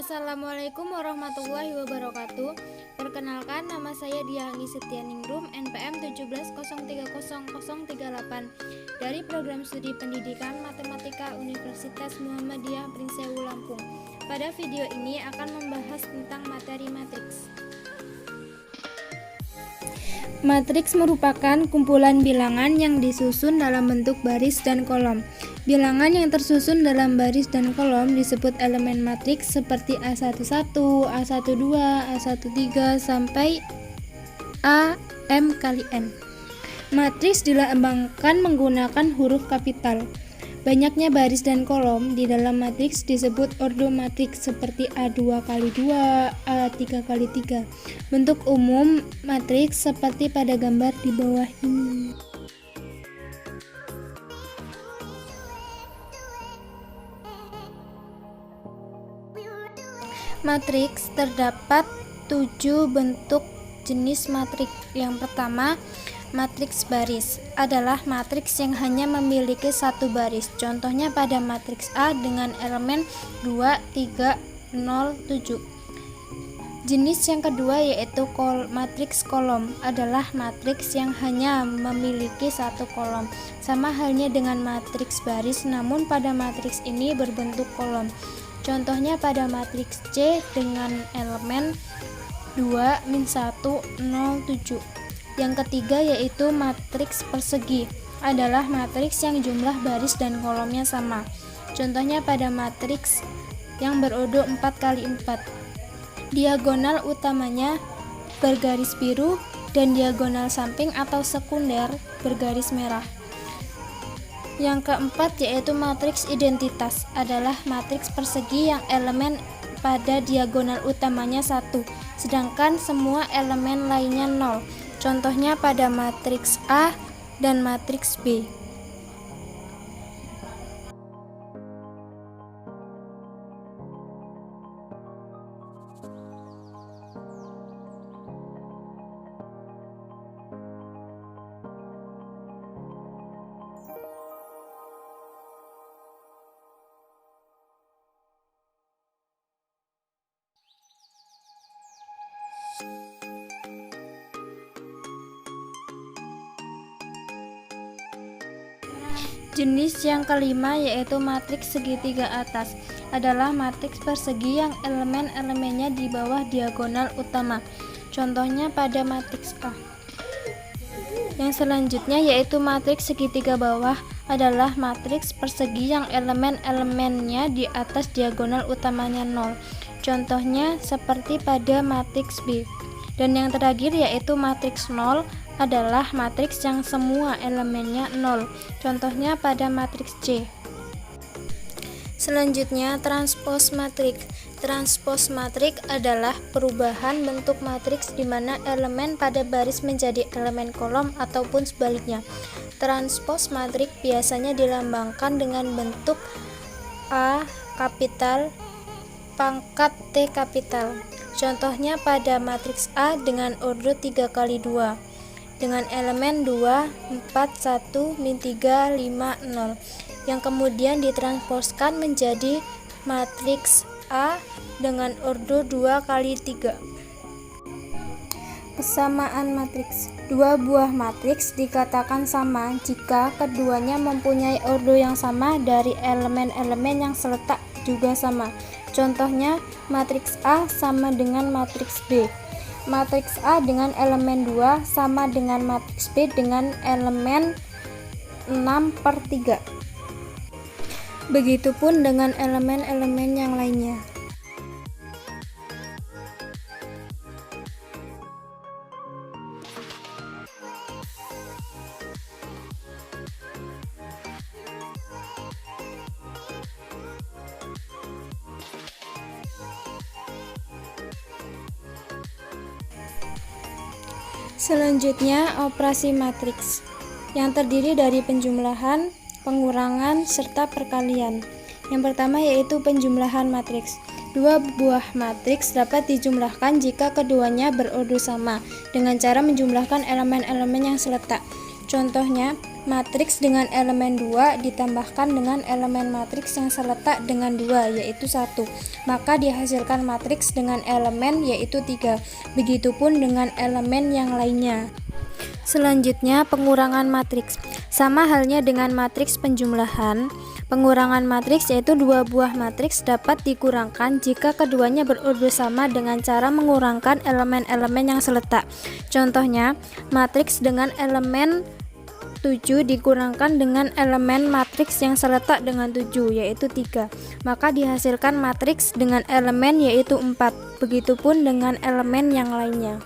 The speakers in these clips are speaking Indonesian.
Assalamualaikum warahmatullahi wabarakatuh. Perkenalkan, nama saya Diani Setianingrum, NPM 17030038 dari Program Studi Pendidikan Matematika Universitas Muhammadiyah Prinsewu Lampung. Pada video ini akan membahas tentang materi matriks. Matriks merupakan kumpulan bilangan yang disusun dalam bentuk baris dan kolom. Bilangan yang tersusun dalam baris dan kolom disebut elemen matriks seperti A11, A12, A13 sampai AM kali N. Matriks dilambangkan menggunakan huruf kapital. Banyaknya baris dan kolom di dalam matriks disebut ordo matriks seperti A2 kali 2, A3 kali 3. Bentuk umum matriks seperti pada gambar di bawah ini. Matriks terdapat 7 bentuk jenis matriks. Yang pertama, matriks baris adalah matriks yang hanya memiliki satu baris. Contohnya pada matriks A dengan elemen 2, 3, 0, 7. Jenis yang kedua yaitu matriks kolom adalah matriks yang hanya memiliki satu kolom. Sama halnya dengan matriks baris, namun pada matriks ini berbentuk kolom. Contohnya pada matriks C dengan elemen 2, min 1, 0, 7. Yang ketiga yaitu matriks persegi adalah matriks yang jumlah baris dan kolomnya sama. Contohnya pada matriks yang berodo 4 kali 4. Diagonal utamanya bergaris biru dan diagonal samping atau sekunder bergaris merah. Yang keempat yaitu matriks identitas adalah matriks persegi yang elemen pada diagonal utamanya 1, sedangkan semua elemen lainnya 0. Contohnya pada matriks A dan matriks B. Jenis yang kelima yaitu matriks segitiga atas adalah matriks persegi yang elemen-elemennya di bawah diagonal utama. Contohnya pada matriks A. Yang selanjutnya yaitu matriks segitiga bawah adalah matriks persegi yang elemen-elemennya di atas diagonal utamanya 0. Contohnya seperti pada matriks B. Dan yang terakhir yaitu matriks 0 adalah matriks yang semua elemennya 0. Contohnya pada matriks C. Selanjutnya, transpos matriks. Transpos matriks adalah perubahan bentuk matriks di mana elemen pada baris menjadi elemen kolom ataupun sebaliknya. Transpos matriks biasanya dilambangkan dengan bentuk A kapital pangkat T kapital. Contohnya pada matriks A dengan ordo 3 kali 2 dengan elemen 2, 4, 1, min 3, 5, 0 yang kemudian ditransposkan menjadi matriks A dengan ordo 2 kali 3. Kesamaan matriks. Dua buah matriks dikatakan sama jika keduanya mempunyai ordo yang sama dari elemen-elemen yang seletak juga sama. Contohnya matriks A sama dengan matriks B. Matriks A dengan elemen 2 sama dengan matriks B dengan elemen 6/3. Begitupun dengan elemen-elemen yang lainnya. Selanjutnya, operasi matriks yang terdiri dari penjumlahan, pengurangan, serta perkalian. Yang pertama yaitu penjumlahan matriks. Dua buah matriks dapat dijumlahkan jika keduanya berordo sama dengan cara menjumlahkan elemen-elemen yang seletak. Contohnya, Matriks dengan elemen 2 ditambahkan dengan elemen matriks yang seletak dengan 2 yaitu 1, maka dihasilkan matriks dengan elemen yaitu 3. Begitupun dengan elemen yang lainnya. Selanjutnya, pengurangan matriks. Sama halnya dengan matriks penjumlahan, pengurangan matriks yaitu dua buah matriks dapat dikurangkan jika keduanya berurut sama dengan cara mengurangkan elemen-elemen yang seletak. Contohnya, matriks dengan elemen 7 dikurangkan dengan elemen matriks yang seletak dengan 7 yaitu 3, maka dihasilkan matriks dengan elemen yaitu 4. Begitupun dengan elemen yang lainnya.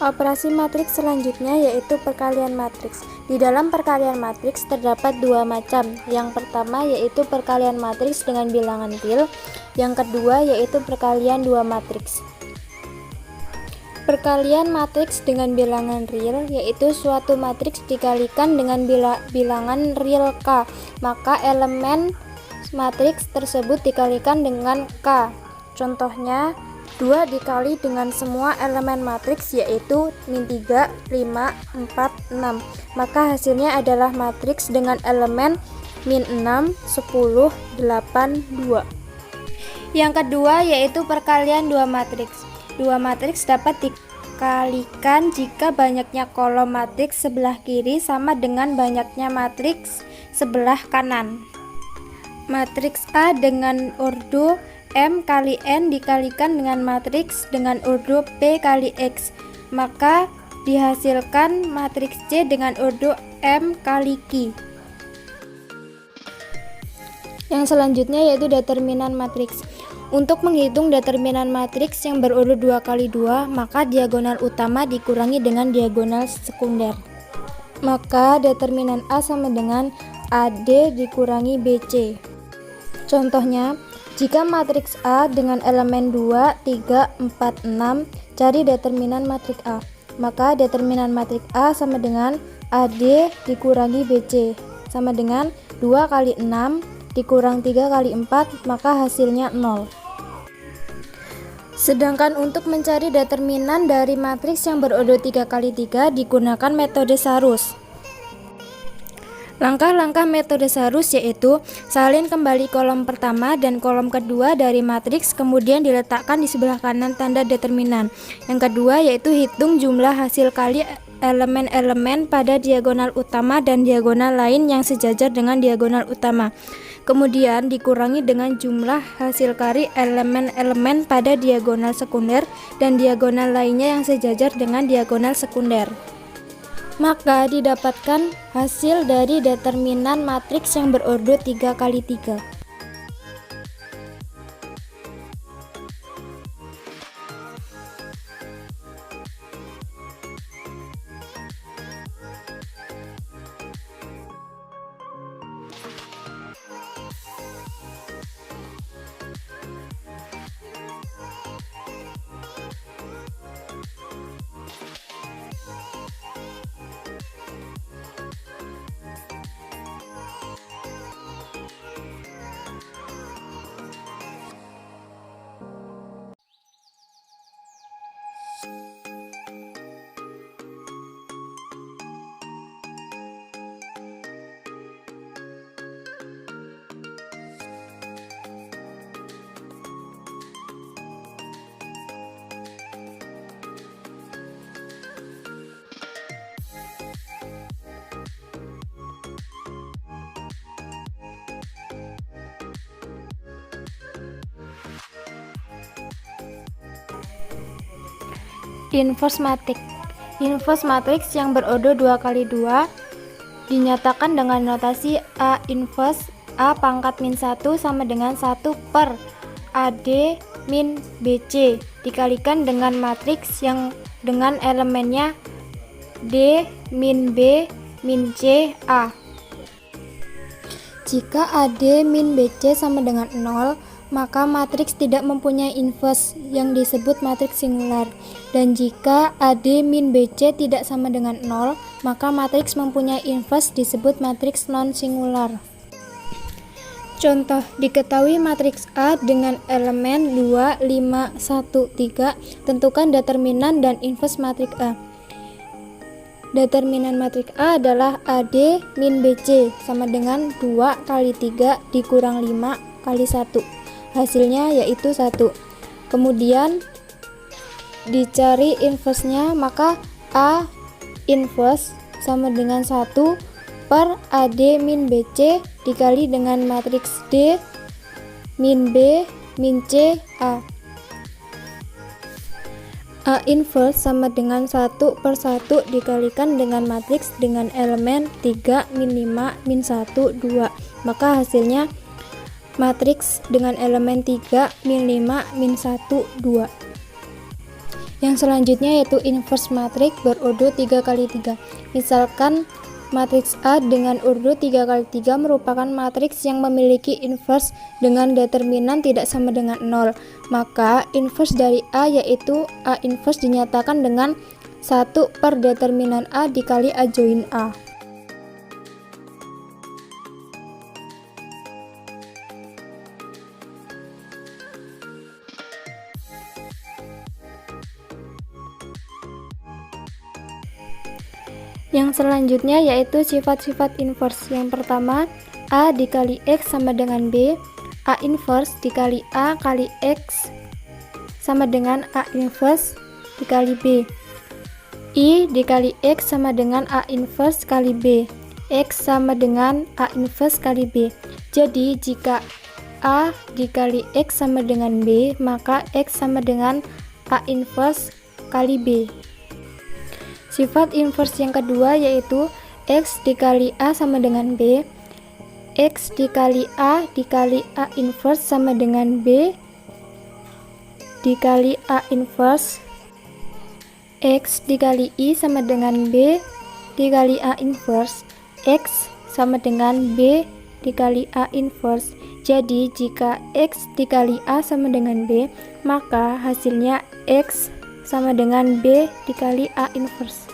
Operasi matriks selanjutnya yaitu perkalian matriks. Di dalam perkalian matriks terdapat dua macam. Yang pertama yaitu perkalian matriks dengan bilangan real, yang kedua yaitu perkalian dua matriks. Perkalian matriks dengan bilangan real yaitu suatu matriks dikalikan dengan bilangan real K, maka elemen matriks tersebut dikalikan dengan K. Contohnya, 2 dikali dengan semua elemen matriks yaitu min 3, 5, 4, 6, maka hasilnya adalah matriks dengan elemen min 6, 10, 8, 2. Yang kedua yaitu perkalian dua matriks. Dua matriks dapat dikalikan jika banyaknya kolom matriks sebelah kiri sama dengan banyaknya matriks sebelah kanan. Matriks A dengan ordo M kali N dikalikan dengan matriks dengan ordo P kali X, maka dihasilkan matriks C dengan ordo M kali Q. Yang selanjutnya yaitu determinan matriks. Untuk menghitung determinan matriks yang berurut 2 kali 2, maka diagonal utama dikurangi dengan diagonal sekunder. Maka determinan A sama dengan AD dikurangi BC. Contohnya, jika matriks A dengan elemen 2, 3, 4, 6, cari determinan matriks A. Maka determinan matriks A sama dengan AD dikurangi BC, sama dengan 2 kali 6 dikurang 3 kali 4, maka hasilnya 0. Sedangkan untuk mencari determinan dari matriks yang berurut 3 kali 3 digunakan metode Sarus. Langkah-langkah metode Sarus yaitu salin kembali kolom pertama dan kolom kedua dari matriks, kemudian diletakkan di sebelah kanan tanda determinan. Yang kedua yaitu hitung jumlah hasil kali elemen-elemen pada diagonal utama dan diagonal lain yang sejajar dengan diagonal utama. Kemudian dikurangi dengan jumlah hasil kali elemen-elemen pada diagonal sekunder dan diagonal lainnya yang sejajar dengan diagonal sekunder. Maka didapatkan hasil dari determinan matriks yang berordo 3 kali 3. Inverse matrix. Inverse matrix yang berordo 2 kali 2 dinyatakan dengan notasi A inverse A pangkat min 1 sama dengan 1 per AD min BC dikalikan dengan matriks yang dengan elemennya D min B min C A. Jika AD min BC sama dengan 0, maka matriks tidak mempunyai inverse yang disebut matriks singular. Dan jika AD min BC tidak sama dengan 0, maka matriks mempunyai inverse disebut matriks non-singular. Contoh, diketahui matriks A dengan elemen 2, 5, 1, 3, tentukan determinan dan inverse matriks A. Determinan matriks A adalah AD min BC sama dengan 2 kali 3 dikurang 5 kali 1. Hasilnya yaitu 1. Kemudian dicari inverse-nya, maka A inverse sama dengan 1 per AD min BC dikali dengan matriks D min B min C A. A inverse sama dengan 1 per 1 dikalikan dengan matriks dengan elemen 3, min 5, min 1, 2. Maka hasilnya matriks dengan elemen 3, min 5, min 1, 2. Yang selanjutnya yaitu inverse matriks berurut 3 kali 3. Misalkan matriks A dengan urut 3 kali 3 merupakan matriks yang memiliki inverse dengan determinan tidak sama dengan 0. Maka inverse dari A yaitu A inverse dinyatakan dengan 1 per determinan A dikali A join A. Yang selanjutnya yaitu sifat-sifat inverse. Yang pertama, A dikali X sama dengan B. A inverse dikali A kali X sama dengan A inverse dikali B. I dikali X sama dengan A inverse kali B. X sama dengan A inverse kali B. Jadi jika A dikali X sama dengan B, maka X sama dengan A inverse kali B. Sifat inverse yang kedua yaitu X dikali A sama dengan B. X dikali A inverse sama dengan B dikali A inverse. X dikali I sama dengan B dikali A inverse. X sama dengan B dikali A inverse. Jadi jika X dikali A sama dengan B, maka hasilnya X sama dengan B dikali A inverse.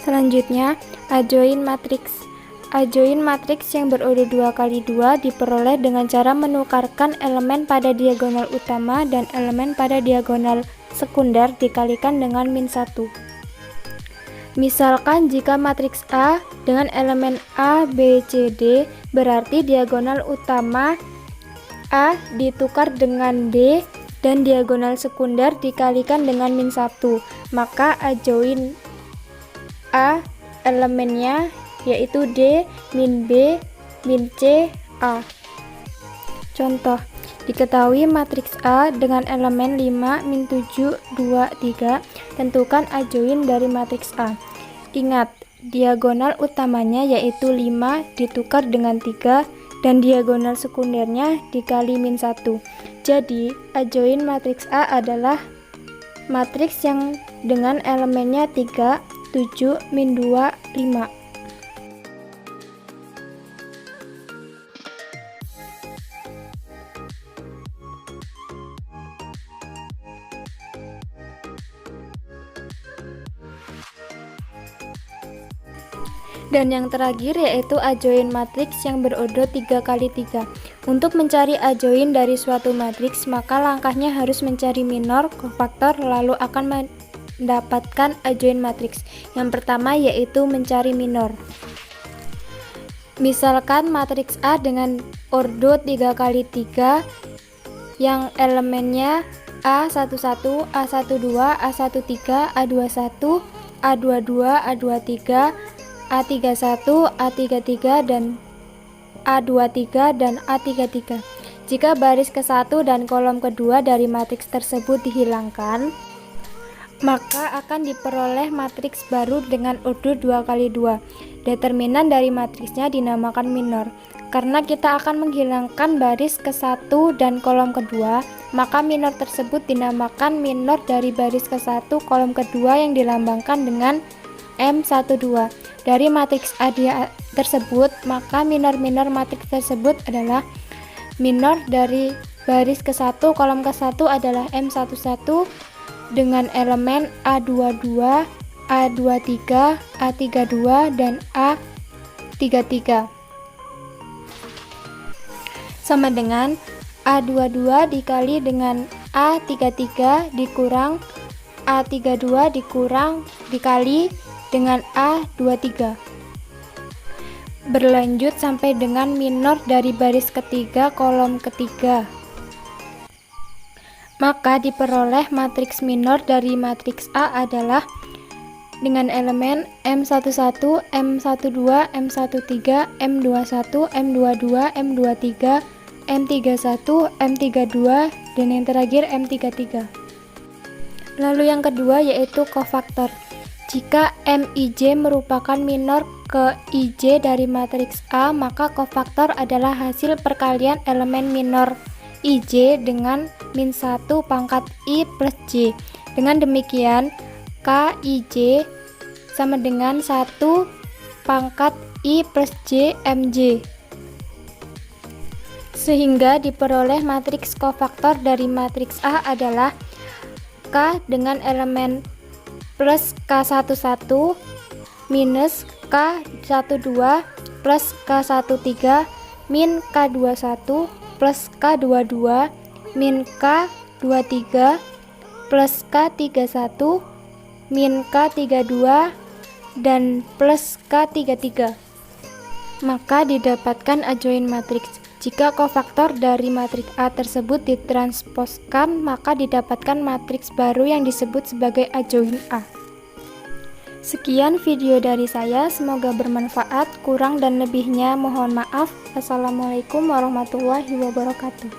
Selanjutnya, adjoint matriks. Adjoint matriks yang berurut 2 kali 2 diperoleh dengan cara menukarkan elemen pada diagonal utama dan elemen pada diagonal sekunder dikalikan dengan min 1. Misalkan jika matriks A dengan elemen A, B, C, D, berarti diagonal utama A ditukar dengan D dan diagonal sekunder dikalikan dengan min 1. Maka A join A elemennya yaitu D, min B, min C, A. Contoh, diketahui matriks A dengan elemen 5, min 7, 2, 3. Tentukan A join dari matriks A. Ingat, diagonal utamanya yaitu 5 ditukar dengan 3 dan diagonal sekundernya dikali min 1. Jadi, A join matriks A adalah matriks yang dengan elemennya 3, 7, min 2, 5. Dan yang terakhir yaitu A join matriks yang berodo 3 kali 3. Untuk mencari A join dari suatu matriks, maka langkahnya harus mencari minor, kofaktor, lalu akan mendapatkan A join matriks. Yang pertama yaitu mencari minor. Misalkan matriks A dengan ordo 3 kali 3 yang elemennya A11, A12, A13, A21, A22, A23, A31, A33, dan A23 dan A33. Jika baris ke-1 dan kolom kedua dari matriks tersebut dihilangkan, maka akan diperoleh matriks baru dengan ordo 2 kali 2. Determinan dari matriksnya dinamakan minor. Karena kita akan menghilangkan baris ke-1 dan kolom kedua, maka minor tersebut dinamakan minor dari baris ke-1 kolom kedua yang dilambangkan dengan M12. Dari matriks A tersebut, maka minor-minor matriks tersebut adalah minor dari baris ke-1 kolom ke-1 adalah M11 dengan elemen A22, A23, A32, dan A33. Sama dengan A22 dikali dengan A33 dikurang A32 dikali dengan A23. Berlanjut sampai dengan minor dari baris ketiga kolom ketiga. Maka diperoleh matriks minor dari matriks A adalah dengan elemen M11, M12, M13, M21, M22, M23, M31, M32, dan yang terakhir M33. Lalu yang kedua yaitu kofaktor. Jika Mij merupakan minor ke Ij dari matriks A, maka kofaktor adalah hasil perkalian elemen minor Ij dengan min 1 pangkat I plus J. Dengan demikian, Kij sama dengan 1 pangkat I plus J Mj. Sehingga diperoleh matriks kofaktor dari matriks A adalah K dengan elemen plus K11 minus K12 plus K13 min K21 plus K22 min K23 plus K31 min K32 dan plus K33. Maka didapatkan A join matriks. Jika kofaktor dari matriks A tersebut ditransposkan, maka didapatkan matriks baru yang disebut sebagai A join A. Sekian video dari saya, semoga bermanfaat. Kurang dan lebihnya mohon maaf. Wassalamualaikum warahmatullahi wabarakatuh.